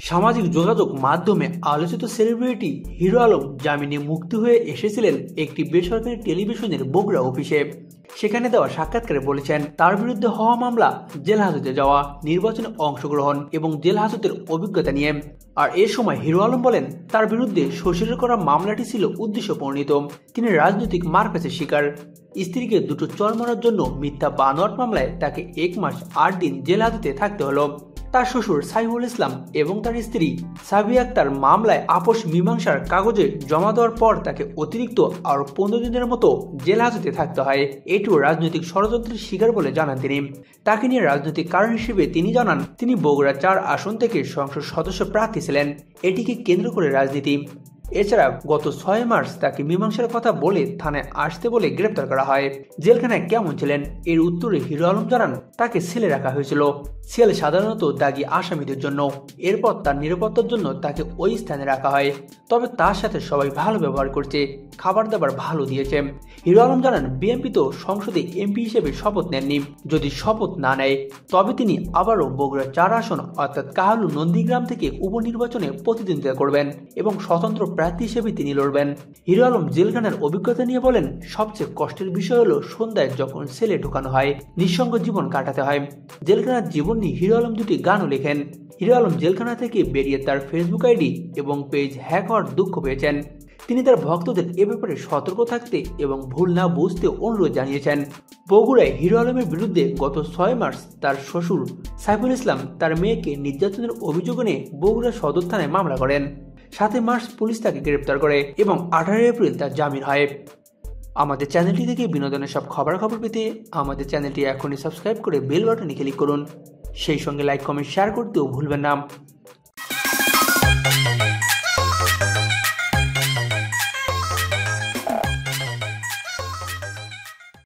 সামাজিক যোগাযোগ মাধ্যমে আলোচিত সেলিব্রিটি হিরো আলম জামিনে মুক্তি হয়ে এসেছিলেন একটি বেসরকারি টেলিভিশনের বগুড়া অফিসে। সেখানে দেওয়া সাক্ষাৎকারে বলেছেন তার বিরুদ্ধে হওয়া মামলা, জেল হাজতে যাওয়া, নির্বাচনে অংশগ্রহণ এবং জেল হাজতের অভিজ্ঞতা নিয়ে। আর এ সময় হিরো আলম বলেন তার বিরুদ্ধে শ্বশুরের করা মামলাটি ছিল উদ্দেশ্য প্রণীত। তিনি রাজনৈতিক মারপ্যাচের শিকার। স্ত্রীকে দুটো চর মারার জন্য মিথ্যা বানোয়াট মামলায় তাকে 1 মাস 8 দিন জেল হাজতে থাকতে হলো। তার শ্বশুর সাইফুল ইসলাম এবং তার স্ত্রী সাবিয়া আক্তার মামলায় আপোষ মীমাংসার কাগজে জমা দেওয়ার পর তাকে অতিরিক্ত আরও 15 দিনের মতো জেল হাজতে থাকতে হয়। এটিও রাজনৈতিক ষড়যন্ত্রের শিকার বলে জানান তিনি। তাকে নিয়ে রাজনৈতিক কারণ হিসেবে তিনি জানান তিনি বগুড়া 4 আসন থেকে সংসদ সদস্য প্রার্থী ছিলেন। এটিকে কেন্দ্র করে রাজনীতি। এছাড়া গত 6 মার্চ তাকে মীমাংসার কথা বলে থানায় আসতে বলে গ্রেপ্তার করা হয়। জেলখানায় কেমন ছিলেন এর উত্তরে হিরো আলম জানান তাকে সেলে রাখা হয়েছিল। সেল সাধারণত দাগী আসামিদের জন্য। এরপর তার নিরাপত্তার জন্য তাকে ওই স্থানে রাখা হয়। তবে তার সাথে সবাই ভালো ব্যবহার করছে, খাবার দাবার ভালো দিয়েছে। হিরো আলম জানান বিএনপি তো সংসদে এমপি হিসেবে শপথ নেননি। যদি শপথ না নেয় তবে তিনি আবারও বগুড়া 4 আসন অর্থাৎ কাহালু নন্দীগ্রাম থেকে উপনির্বাচনে প্রতিদ্বন্দ্বিতা করবেন এবং স্বতন্ত্র প্রার্থী হিসেবে তিনি লড়বেন। হিরো আলম জেলখানার অভিজ্ঞতা নিয়ে বলেন সবচেয়ে কষ্টের বিষয় হলো সন্ধ্যায় যখন সেলে ঢোকানো হয়, নিঃসঙ্গ জীবন কাটাতে হয়। জেলখানার জীবন নিয়ে হিরো আলম দুটি গানও লেখেন। হিরো আলম জেলখানা থেকে বেরিয়ে তার ফেসবুক আইডি এবং পেজ হ্যাক হওয়ার দুঃখ পেয়েছেন। তিনি তার ভক্তদের এ ব্যাপারে সতর্ক থাকতে এবং ভুল না বুঝতে অনুরোধ জানিয়েছেন। বগুড়ায় হিরো আলমের বিরুদ্ধে গত 6 মার্চ তার শ্বশুর সাইফুল ইসলাম তার মেয়েকে নির্যাতনের অভিযোগ এনে বগুড়া সদর থানায় মামলা করেন। 7 মার্চ পুলিশ তাকে গ্রেপ্তার করে এবং 18 এপ্রিল তার জামিন হয়। আমাদের চ্যানেলটি থেকে বিনোদনের সব খবর পেতে আমাদের চ্যানেলটি এখনই সাবস্ক্রাইব করে বেল বাটনে ক্লিক করুন। সেই সঙ্গে লাইক, কমেন্ট, শেয়ার করতেও ভুলবেন না।